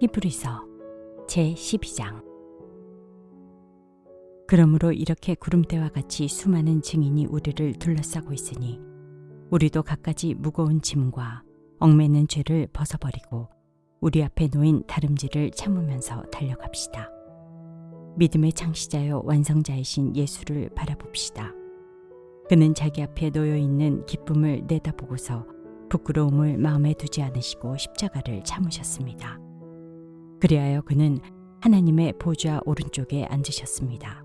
히브리서 제12장. 그러므로 이렇게 구름대와 같이 수많은 증인이 우리를 둘러싸고 있으니 우리도 갖가지 무거운 짐과 얽매는 죄를 벗어버리고 우리 앞에 놓인 다름질을 참으면서 달려갑시다. 믿음의 창시자요 완성자이신 예수를 바라봅시다. 그는 자기 앞에 놓여있는 기쁨을 내다보고서 부끄러움을 마음에 두지 않으시고 십자가를 참으셨습니다. 그리하여 그는 하나님의 보좌 오른쪽에 앉으셨습니다.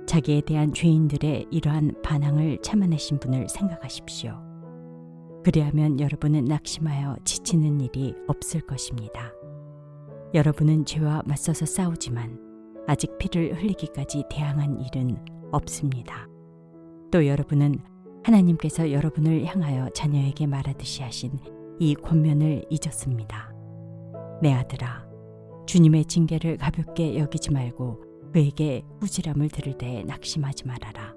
자기에 대한 죄인들의 이러한 반항을 참아내신 분을 생각하십시오. 그리하면 여러분은 낙심하여 지치는 일이 없을 것입니다. 여러분은 죄와 맞서서 싸우지만 아직 피를 흘리기까지 대항한 일은 없습니다. 또 여러분은 하나님께서 여러분을 향하여 자녀에게 말하듯이 하신 이 권면을 잊었습니다. 내 아들아, 주님의 징계를 가볍게 여기지 말고 그에게 꾸지람을 들을 때에 낙심하지 말아라.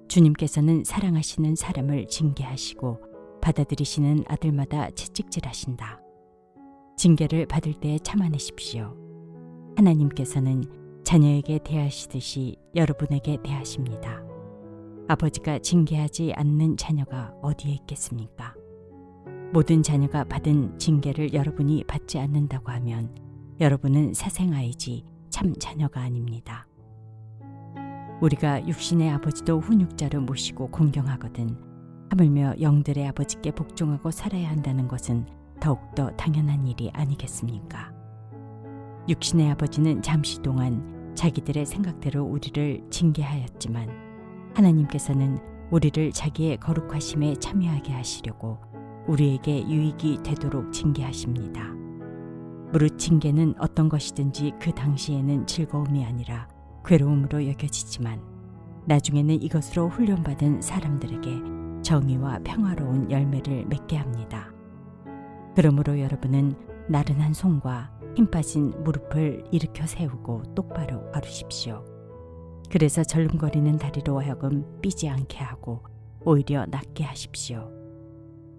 주님께서는 사랑하시는 사람을 징계하시고 받아들이시는 아들마다 채찍질하신다. 징계를 받을 때에 참아내십시오. 하나님께서는 자녀에게 대하시듯이 여러분에게 대하십니다. 아버지가 징계하지 않는 자녀가 어디에 있겠습니까? 모든 자녀가 받은 징계를 여러분이 받지 않는다고 하면 여러분은 사생아이지 참 자녀가 아닙니다. 우리가 육신의 아버지도 훈육자로 모시고 공경하거든 하물며 영들의 아버지께 복종하고 살아야 한다는 것은 더욱더 당연한 일이 아니겠습니까? 육신의 아버지는 잠시 동안 자기들의 생각대로 우리를 징계하였지만 하나님께서는 우리를 자기의 거룩하심에 참여하게 하시려고 우리에게 유익이 되도록 징계하십니다. 무릇 징계는 어떤 것이든지 그 당시에는 즐거움이 아니라 괴로움으로 여겨지지만 나중에는 이것으로 훈련받은 사람들에게 정의와 평화로운 열매를 맺게 합니다. 그러므로 여러분은 나른한 손과 힘 빠진 무릎을 일으켜 세우고 똑바로 걸으십시오. 그래서 절름거리는 다리로 하여금 삐지 않게 하고 오히려 낫게 하십시오.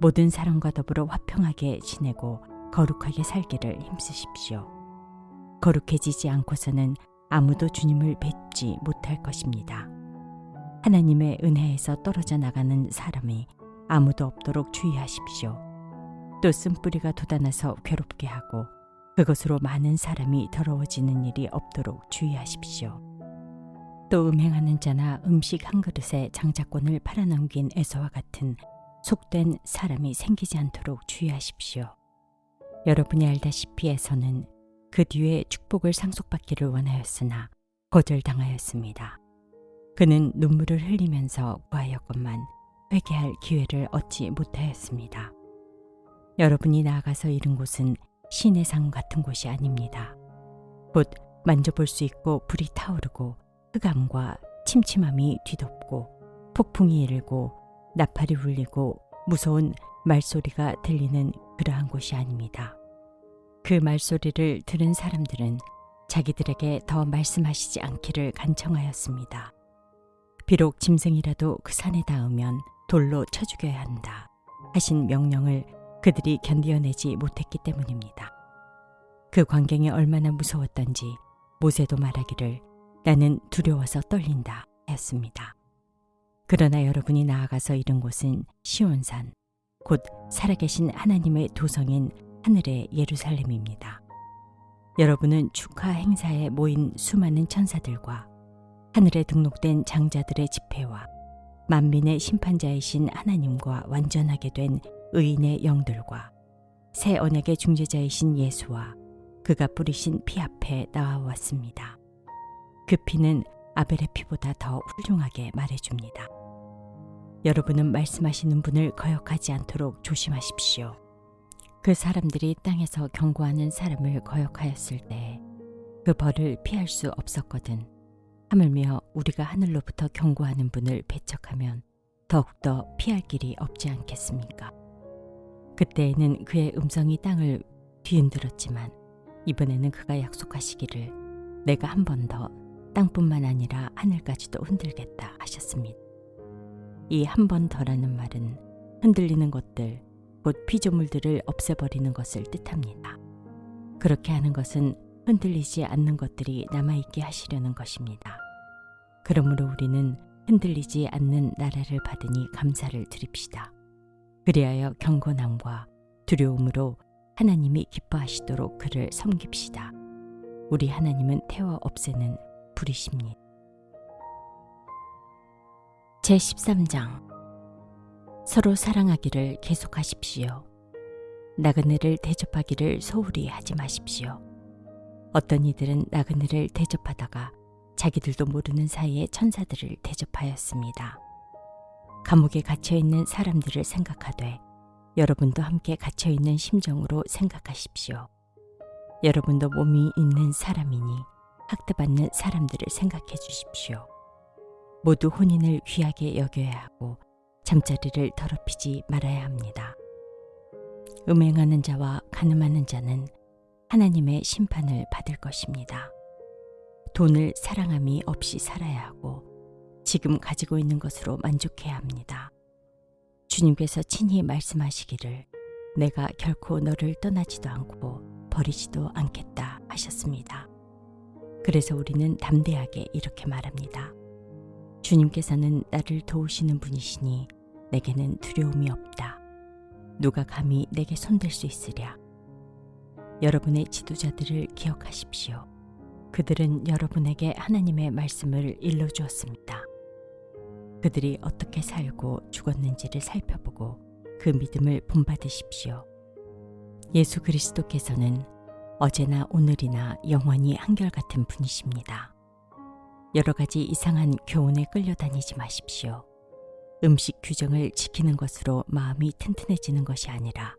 모든 사람과 더불어 화평하게 지내고 거룩하게 살기를 힘쓰십시오. 거룩해지지 않고서는 아무도 주님을 뵙지 못할 것입니다. 하나님의 은혜에서 떨어져 나가는 사람이 아무도 없도록 주의하십시오. 또 쓴뿌리가 돋아나서 괴롭게 하고 그것으로 많은 사람이 더러워지는 일이 없도록 주의하십시오. 또 음행하는 자나 음식 한 그릇에 장자권을 팔아넘긴 에서와 같은 속된 사람이 생기지 않도록 주의하십시오. 여러분이 알다시피 에서는 그 뒤에 축복을 상속받기를 원하였으나 거절당하였습니다. 그는 눈물을 흘리면서 구하였건만 회개할 기회를 얻지 못하였습니다. 여러분이 나아가서 이른 곳은 신의 상 같은 곳이 아닙니다. 곧 만져볼 수 있고 불이 타오르고 흑암과 침침함이 뒤덮고 폭풍이 일고 나팔이 울리고 무서운 말소리가 들리는 그러한 곳이 아닙니다. 그 말소리를 들은 사람들은 자기들에게 더 말씀하시지 않기를 간청하였습니다. 비록 짐승이라도 그 산에 닿으면 돌로 쳐 죽여야 한다 하신 명령을 그들이 견디어내지 못했기 때문입니다. 그 광경이 얼마나 무서웠던지 모세도 말하기를 나는 두려워서 떨린다 하였습니다. 그러나 여러분이 나아가서 이른 곳은 시온산, 곧 살아계신 하나님의 도성인 하늘의 예루살렘입니다. 여러분은 축하 행사에 모인 수많은 천사들과 하늘에 등록된 장자들의 집회와 만민의 심판자이신 하나님과 완전하게 된 의인의 영들과 새 언약의 중재자이신 예수와 그가 뿌리신 피 앞에 나와왔습니다. 그 피는 아벨의 피보다 더 훌륭하게 말해줍니다. 여러분은 말씀하시는 분을 거역하지 않도록 조심하십시오. 그 사람들이 땅에서 경고하는 사람을 거역하였을 때 그 벌을 피할 수 없었거든. 하물며 우리가 하늘로부터 경고하는 분을 배척하면 더욱더 피할 길이 없지 않겠습니까? 그때에는 그의 음성이 땅을 뒤흔들었지만 이번에는 그가 약속하시기를 내가 한 번 더 땅뿐만 아니라 하늘까지도 흔들겠다 하셨습니다. 이 한 번 더라는 말은 흔들리는 것들, 곧 피조물들을 없애버리는 것을 뜻합니다. 그렇게 하는 것은 흔들리지 않는 것들이 남아있게 하시려는 것입니다. 그러므로 우리는 흔들리지 않는 나라를 받으니 감사를 드립시다. 그리하여 경건함과 두려움으로 하나님이 기뻐하시도록 그를 섬깁시다. 우리 하나님은 태워 없애는 불이십니다. 제13장 서로 사랑하기를 계속하십시오. 나그네를 대접하기를 소홀히 하지 마십시오. 어떤 이들은 나그네를 대접하다가 자기들도 모르는 사이에 천사들을 대접하였습니다. 감옥에 갇혀있는 사람들을 생각하되 여러분도 함께 갇혀있는 심정으로 생각하십시오. 여러분도 몸이 있는 사람이니 학대받는 사람들을 생각해 주십시오. 모두 혼인을 귀하게 여겨야 하고 잠자리를 더럽히지 말아야 합니다. 음행하는 자와 간음하는 자는 하나님의 심판을 받을 것입니다. 돈을 사랑함이 없이 살아야 하고 지금 가지고 있는 것으로 만족해야 합니다. 주님께서 친히 말씀하시기를 내가 결코 너를 떠나지도 않고 버리지도 않겠다 하셨습니다. 그래서 우리는 담대하게 이렇게 말합니다. 주님께서는 나를 도우시는 분이시니 내게는 두려움이 없다. 누가 감히 내게 손댈 수 있으랴. 여러분의 지도자들을 기억하십시오. 그들은 여러분에게 하나님의 말씀을 일러주었습니다. 그들이 어떻게 살고 죽었는지를 살펴보고 그 믿음을 본받으십시오. 예수 그리스도께서는 어제나 오늘이나 영원히 한결같은 분이십니다. 여러 가지 이상한 교훈에 끌려다니지 마십시오. 음식 규정을 지키는 것으로 마음이 튼튼해지는 것이 아니라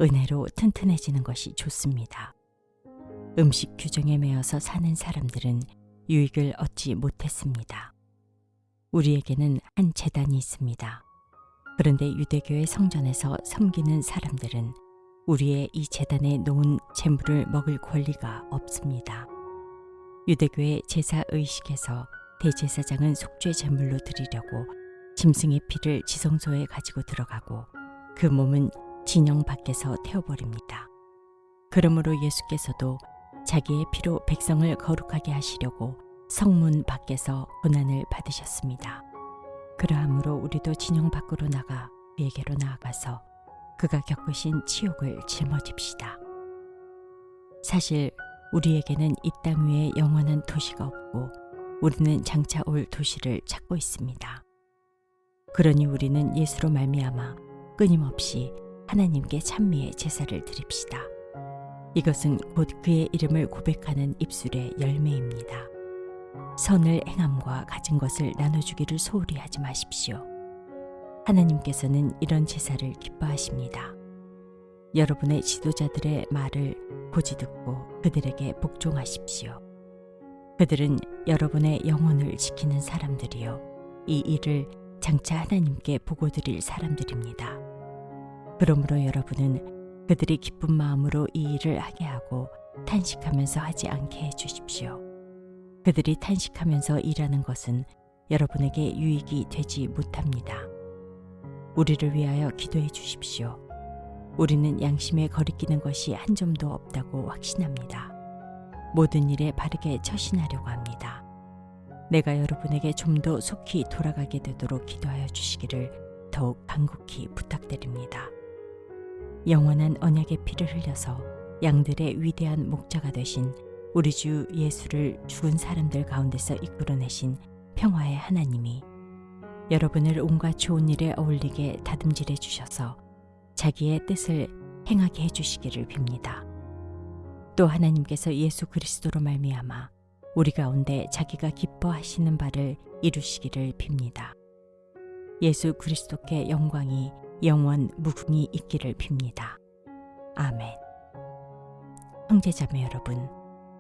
은혜로 튼튼해지는 것이 좋습니다. 음식 규정에 매여서 사는 사람들은 유익을 얻지 못했습니다. 우리에게는 한 제단이 있습니다. 그런데 유대교의 성전에서 섬기는 사람들은 우리의 이 제단에 놓은 제물을 먹을 권리가 없습니다. 유대교의 제사의식에서 대제사장은 속죄 제물로 드리려고 짐승의 피를 지성소에 가지고 들어가고 그 몸은 진영 밖에서 태워버립니다. 그러므로 예수께서도 자기의 피로 백성을 거룩하게 하시려고 성문 밖에서 고난을 받으셨습니다. 그러함으로 우리도 진영 밖으로 나가 그에게로 나아가서 그가 겪으신 치욕을 짊어집시다. 사실 우리에게는 이 땅 위에 영원한 도시가 없고 우리는 장차 올 도시를 찾고 있습니다. 그러니 우리는 예수로 말미암아 끊임없이 하나님께 찬미의 제사를 드립시다. 이것은 곧 그의 이름을 고백하는 입술의 열매입니다. 선을 행함과 가진 것을 나눠주기를 소홀히 하지 마십시오. 하나님께서는 이런 제사를 기뻐하십니다. 여러분의 지도자들의 말을 고지 듣고 그들에게 복종하십시오. 그들은 여러분의 영혼을 지키는 사람들이요 이 일을 장차 하나님께 보고 드릴 사람들입니다. 그러므로 여러분은 그들이 기쁜 마음으로 이 일을 하게 하고 탄식하면서 하지 않게 해주십시오. 그들이 탄식하면서 일하는 것은 여러분에게 유익이 되지 못합니다. 우리를 위하여 기도해 주십시오. 우리는 양심에 거리끼는 것이 한 점도 없다고 확신합니다. 모든 일에 바르게 처신하려고 합니다. 내가 여러분에게 좀 더 속히 돌아가게 되도록 기도하여 주시기를 더욱 간곡히 부탁드립니다. 영원한 언약의 피를 흘려서 양들의 위대한 목자가 되신 우리 주 예수를 죽은 사람들 가운데서 이끌어내신 평화의 하나님이 여러분을 온갖 좋은 일에 어울리게 다듬질해 주셔서 자기의 뜻을 행하게 해주시기를 빕니다. 또 하나님께서 예수 그리스도로 말미암아 우리 가운데 자기가 기뻐하시는 바를 이루시기를 빕니다. 예수 그리스도께 영광이 영원 무궁히 있기를 빕니다. 아멘. 형제자매 여러분,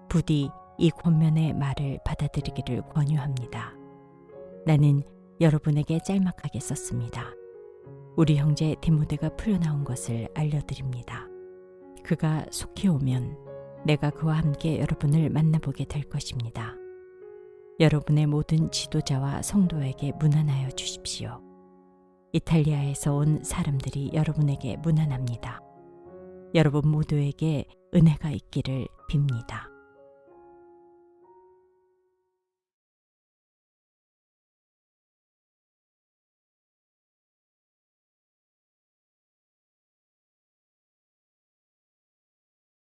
부디 이 권면의 말을 받아들이기를 권유합니다. 나는 여러분에게 짤막하게 썼습니다. 우리 형제 디모데가 풀려나온 것을 알려드립니다. 그가 속히 오면 내가 그와 함께 여러분을 만나보게 될 것입니다. 여러분의 모든 지도자와 성도에게 문안하여 주십시오. 이탈리아에서 온 사람들이 여러분에게 문안합니다. 여러분 모두에게 은혜가 있기를 빕니다.